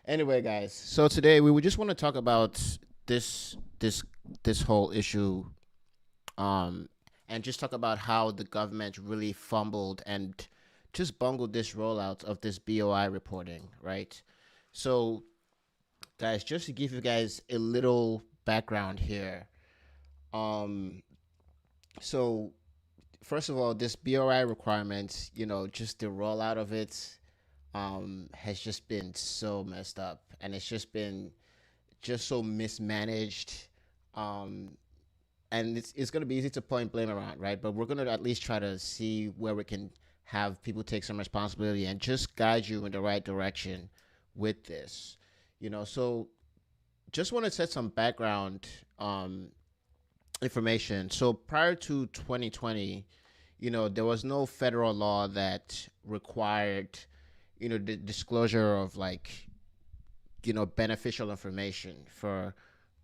Anyway, guys, so today we would just want to talk about this this this whole issue, um, and just talk about how the government really fumbled and just bungled this rollout of this BOI reporting, right? So, guys, just to give you guys a little background here, um, so first of all, this BOI requirement, just the rollout of it, has just been so messed up, and it's just been just so mismanaged. Um, and it's going to be easy to point blame around, right? But we're going to at least try to see where we can have people take some responsibility and just guide you in the right direction with this. So just want to set some background information. So prior to 2020, there was no federal law that required, the disclosure of like, beneficial information for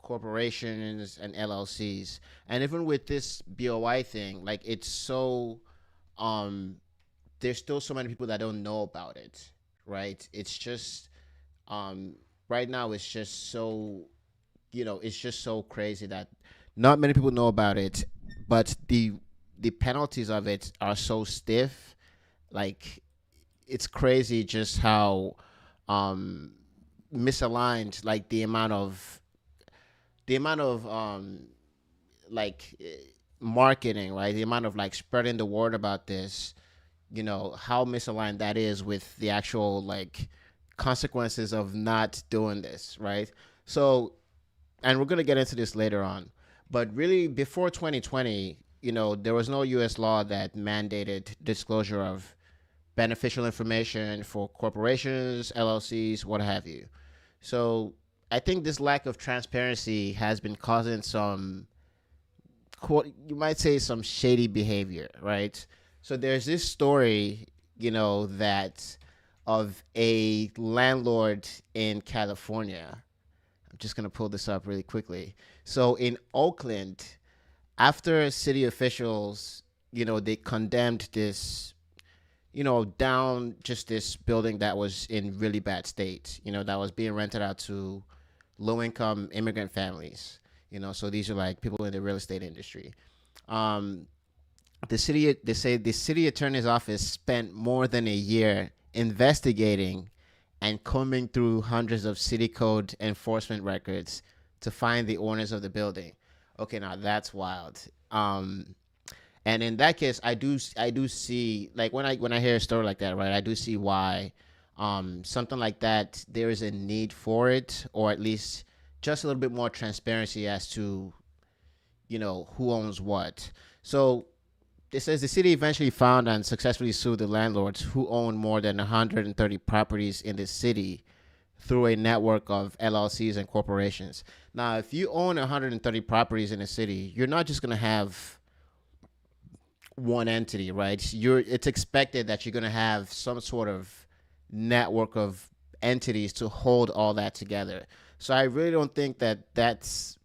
corporations and LLCs. And even with this BOI thing, like it's so um there's still so many people that don't know about it, right? It's just um right now it's just so it's just so crazy that not many people know about it, but the penalties of it are so stiff. Like it's crazy just how um misaligned, like the amount of like marketing, right? The amount of like spreading the word about this, how misaligned that is with the actual like consequences of not doing this, right? So, and we're going to get into this later on, but really before 2020, there was no US law that mandated disclosure of beneficial information for corporations, LLCs, what have you. So I think this lack of transparency has been causing some, you might say, some shady behavior, right? So there's this story, that of a landlord in California. I'm just going to pull this up really quickly. So in Oakland, after city officials, they condemned this, down just this building that was in really bad state, that was being rented out to low income immigrant families. So these are like people in the real estate industry. Um, they say the city attorney's office spent more than a year investigating and combing through hundreds of city code enforcement records to find the owners of the building. Okay, now that's wild. And in that case, I do see, like, when I hear a story like that, right? I do see why something like that, there is a need for it, or at least just a little bit more transparency as to who owns what. So it says the city eventually found and successfully sued the landlords who own more than 130 properties in the city through a network of LLCs and corporations. Now, if you own 130 properties in a city, you're not just going to have one entity, right? It's expected that you're going to have some sort of network of entities to hold all that together. So I really don't think that that's,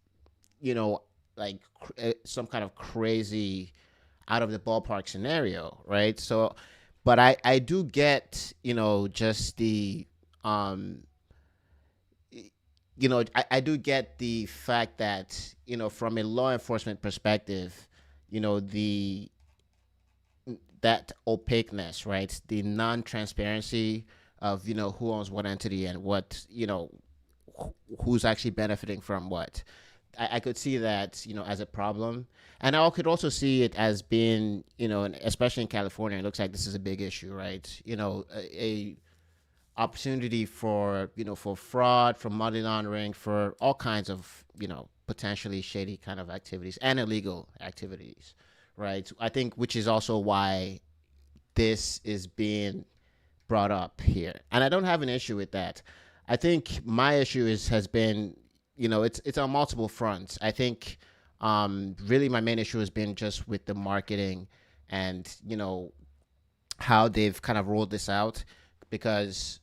you know, like some kind of crazy out of the ballpark scenario, right? So, but I do get, just the um I do get the fact that, from a law enforcement perspective, the that opaqueness, right? The non-transparency of, who owns what entity and what, who's actually benefiting from what. I could see that, as a problem. And I could also see it as being, especially in California, it looks like this is a big issue, right? A opportunity for, for fraud, for money laundering, for all kinds of, potentially shady kind of activities and illegal activities, right? I think, which is also why this is being brought up here. And I don't have an issue with that. I think my issue has been, it's on multiple fronts. I think really my main issue has been just with the marketing and, how they've kind of rolled this out, because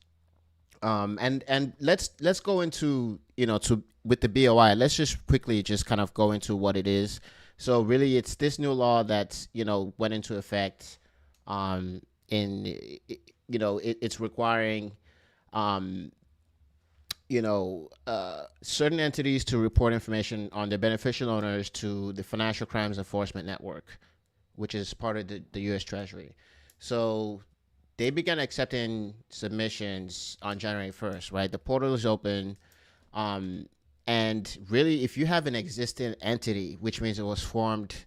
and let's go into, to with the BOI. Let's just quickly just kind of go into what it is. So really, it's this new law that, went into effect in it's requiring um certain entities to report information on their beneficial owners to the Financial Crimes Enforcement Network, which is part of the U.S. Treasury. So they began accepting submissions on January 1st, right? The portal is open. Um, and really, if you have an existing entity, which means it was formed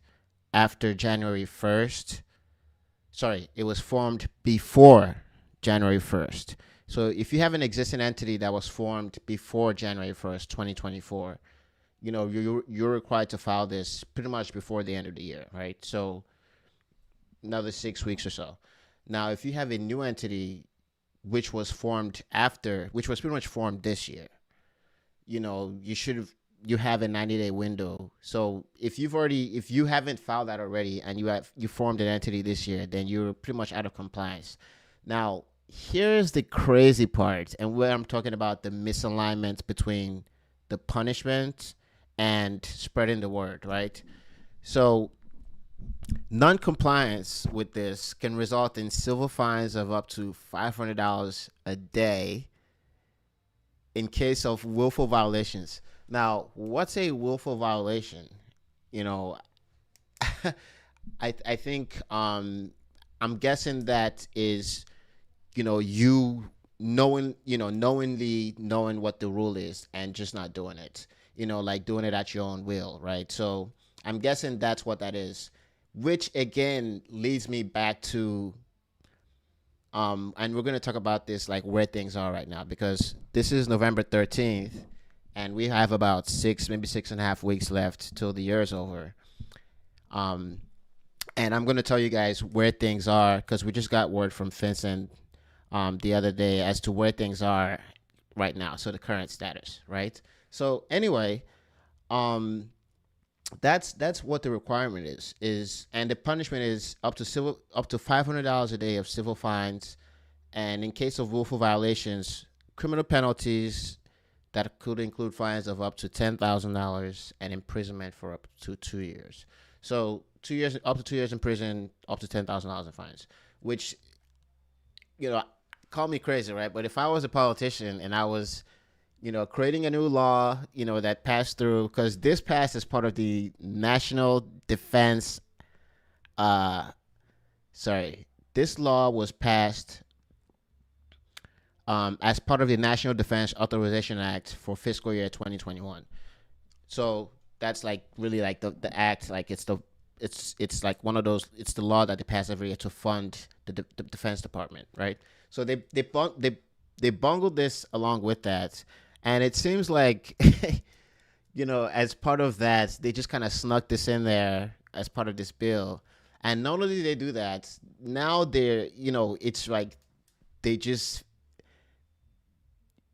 after January 1st, sorry, it was formed before January 1st. So if you have an existing entity that was formed before January 1st, 2024, you're required to file this pretty much before the end of the year, right? So another 6 weeks or so. Now, if you have a new entity which was formed after, which was pretty much formed this year, you have a 90-day window. So if you haven't filed that already and you formed an entity this year, then you're pretty much out of compliance. Now, here's the crazy part, and where I'm talking about the misalignment between the punishment and spreading the word, right? So non-compliance with this can result in civil fines of up to $500 a day in case of willful violations. Now, what's a willful violation? You know, I think I'm guessing that is you knowingly knowing what the rule is and just not doing it. Like doing it at your own will, right? So I'm guessing that's what that is, which again leads me back to and we're going to talk about this, like where things are right now, because this is November 13th and we have about maybe 6.5 weeks left till the year is over. um and I'm going to tell you guys where things are, because we just got word from Vincent the other day as to where things are right now, so the current status, right? So anyway, um that's what the requirement is, and the punishment is up to $500 a day of civil fines, and in case of willful violations, criminal penalties that could include fines of up to $10,000 and imprisonment for up to 2 years. So 2 years, up to 2 years in prison, up to $10,000 in fines, which you know call me crazy, right? But if I was a politician and I was creating a new law, that passed through, because this passed as part of the National Defense. Uh, sorry, this law was passed as part of the National Defense Authorization Act for fiscal year 2021. So that's like really like the act, like it's like one of those. It's the law that they pass every year to fund the Defense Department, right? So they bungled this along with that, and it seems like as part of that, they just kind of snuck this in there as part of this bill. And not only did they do that, now it's like they just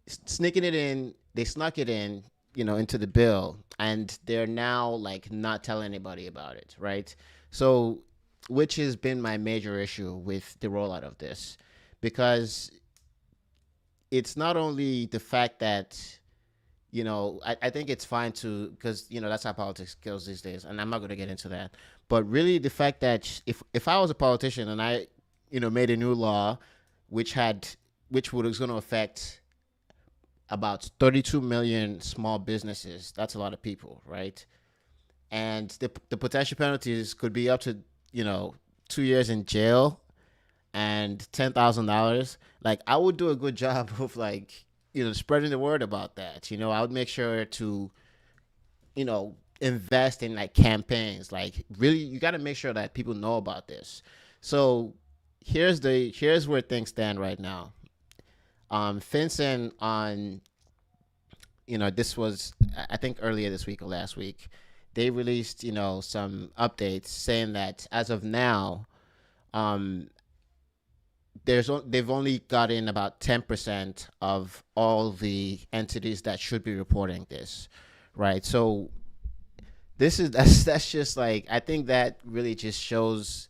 sneaking it in. They snuck it in, into the bill, and they're now like not telling anybody about it, right? So, which has been my major issue with the rollout of this, because it's not only the fact that I think it's fine to, because that's how politics goes these days, and I'm not going to get into that. But really, the fact that if I was a politician and I made a new law which was going to affect about 32 million small businesses, that's a lot of people, right? And the potential penalties could be up to 2 years in jail and $10,000. Like, I would do a good job of like spreading the word about that. I would make sure to invest in like campaigns. Like, really, you got to make sure that people know about this. So here's where things stand right now. FinCEN on this was, I think, earlier this week or last week, they released some updates saying that as of now, um they've only gotten about 10% of all the entities that should be reporting this, right? So that's just like, I think that really just shows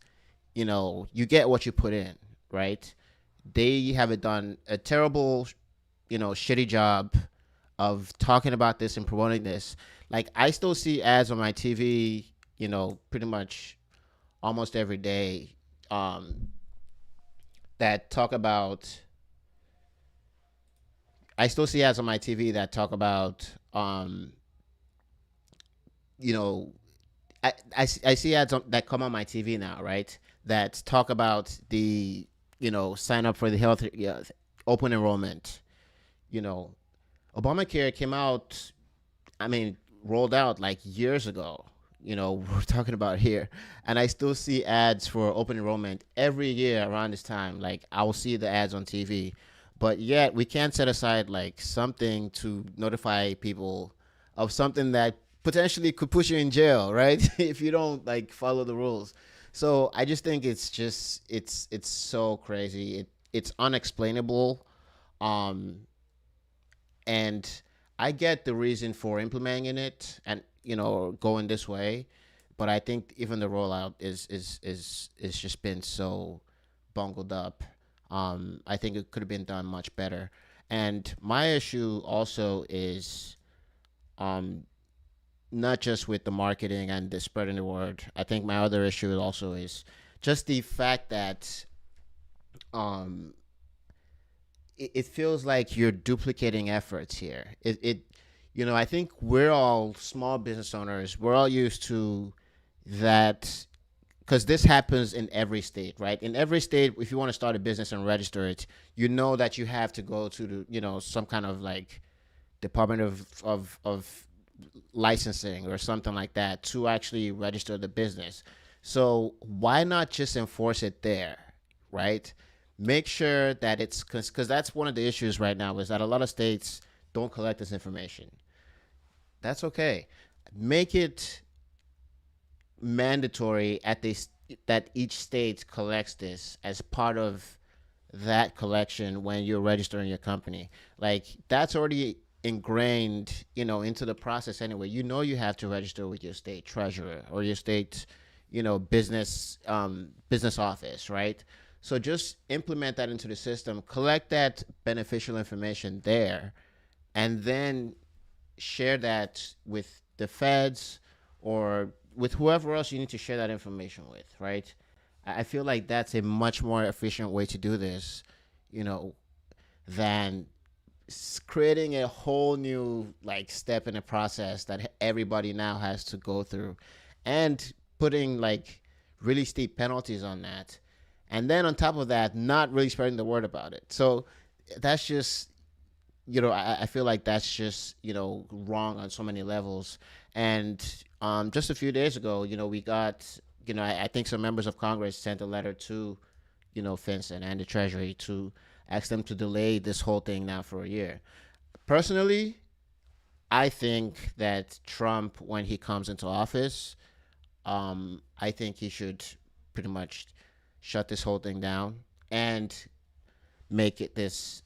you get what you put in, right? They haven't done a terrible shitty job of talking about this and promoting this. Like, I still see ads on my TV pretty much almost every day, that talk about, I still see ads on my TV that talk about, you know, I see ads that come on my TV now, right? That talk about the, sign up for the health, open enrollment. You know, Obamacare came out, I mean, rolled out like years ago. We're talking about here. And I still see ads for open enrollment every year around this time. Like, I will see the ads on TV. But yet, we can't set aside like something to notify people of something that potentially could put you in jail, right? If you don't like follow the rules. So I just think it's so crazy. It's unexplainable. Um, and I get the reason for implementing it and going this way, but I think even the rollout is just been so bungled up. I think it could have been done much better. And my issue also is um, not just with the marketing and the spreading the word. I think my other issue also is just the fact that um, it feels like you're duplicating efforts here. I think we're all small business owners. We're all used to that because this happens in every state, right? In every state, if you want to start a business and register it, you know that you have to go to the, some kind of like Department of licensing or something like that to actually register the business. So why not just enforce it there, right? Make sure that it's because that's one of the issues right now is that a lot of states don't collect this information. That's okay. Make it mandatory that each state collects this as part of that collection when you're registering your company. Like that's already ingrained, into the process anyway. You have to register with your state treasurer or your state, business office, right? So just implement that into the system, collect that beneficial information there, and then share that with the feds or with whoever else you need to share that information with, right? I feel like that's a much more efficient way to do this, you know, than creating a whole new like step in the process that everybody now has to go through and putting like really steep penalties on that. And then on top of that, not really spreading the word about it. So that's just I feel like that's just wrong on so many levels. And just a few days ago, we got I think some members of Congress sent a letter to Vincent and the Treasury to ask them to delay this whole thing now for a year. Personally, I think that Trump, when he comes into office, I think he should pretty much shut this whole thing down and make it this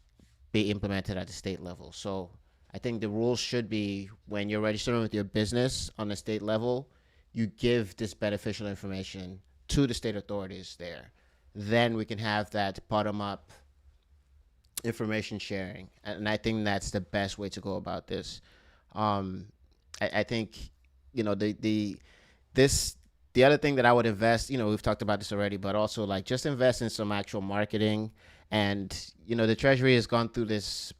be implemented at the state level. So I think the rules should be when you're registering with your business on the state level, you give this beneficial information to the state authorities there. Then we can have that bottom up information sharing. And I think that's the best way to go about this. Um, I think, the this the other thing that I would invest, we've talked about this already, but also like just invest in some actual marketing. And the Treasury has gone through this.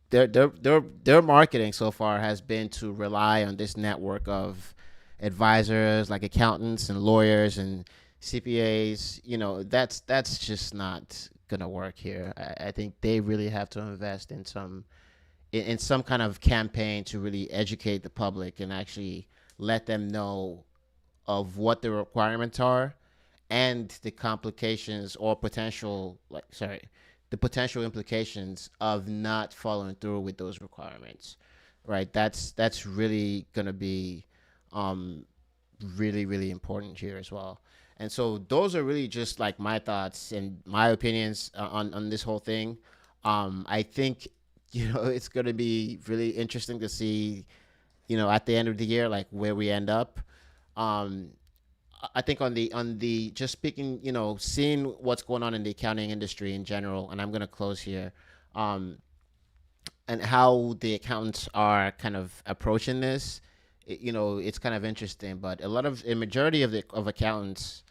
Their marketing so far has been to rely on this network of advisors like accountants and lawyers and CPAs. That's just not gonna work here. I think they really have to invest in some kind of campaign to really educate the public and actually let them know of what the requirements are and the complications or the potential implications of not following through with those requirements, right? That's really gonna be really really important here as well. And so those are really just like my thoughts and my opinions on this whole thing. I think it's gonna be really interesting to see at the end of the year like where we end up. Um, I think on the just speaking, seeing what's going on in the accounting industry in general, and I'm gonna close here, um, and how the accountants are kind of approaching this. It's kind of interesting, but a majority of accountants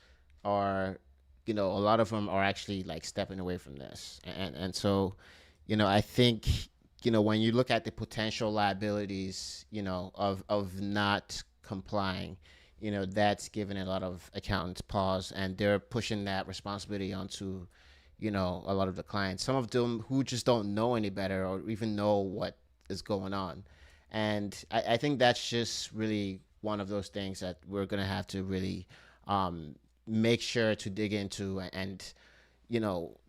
are, a lot of them are actually like stepping away from this, and so, I think when you look at the potential liabilities, of not complying, that's giving a lot of accountants pause, and they're pushing that responsibility onto, a lot of the clients. Some of them who just don't know any better or even know what is going on. And I think that's just really one of those things that we're gonna have to really make sure to dig into, and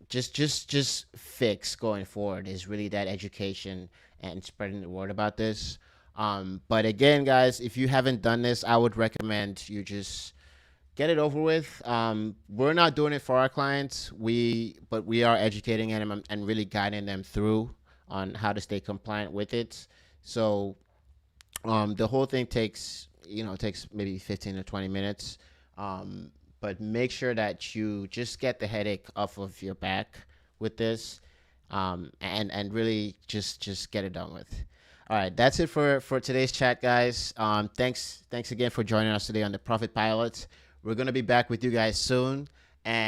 just fix going forward, is really that education and spreading the word about this. But again, guys, if you haven't done this, I would recommend you just get it over with. We're not doing it for our clients. But we are educating them and really guiding them through on how to stay compliant with it. So the whole thing takes maybe 15 to 20 minutes. But make sure that you just get the headache off of your back with this, and really just get it done with. All right, that's it for today's chat, guys. Thanks again for joining us today on the Profit Pilot. We're gonna be back with you guys soon.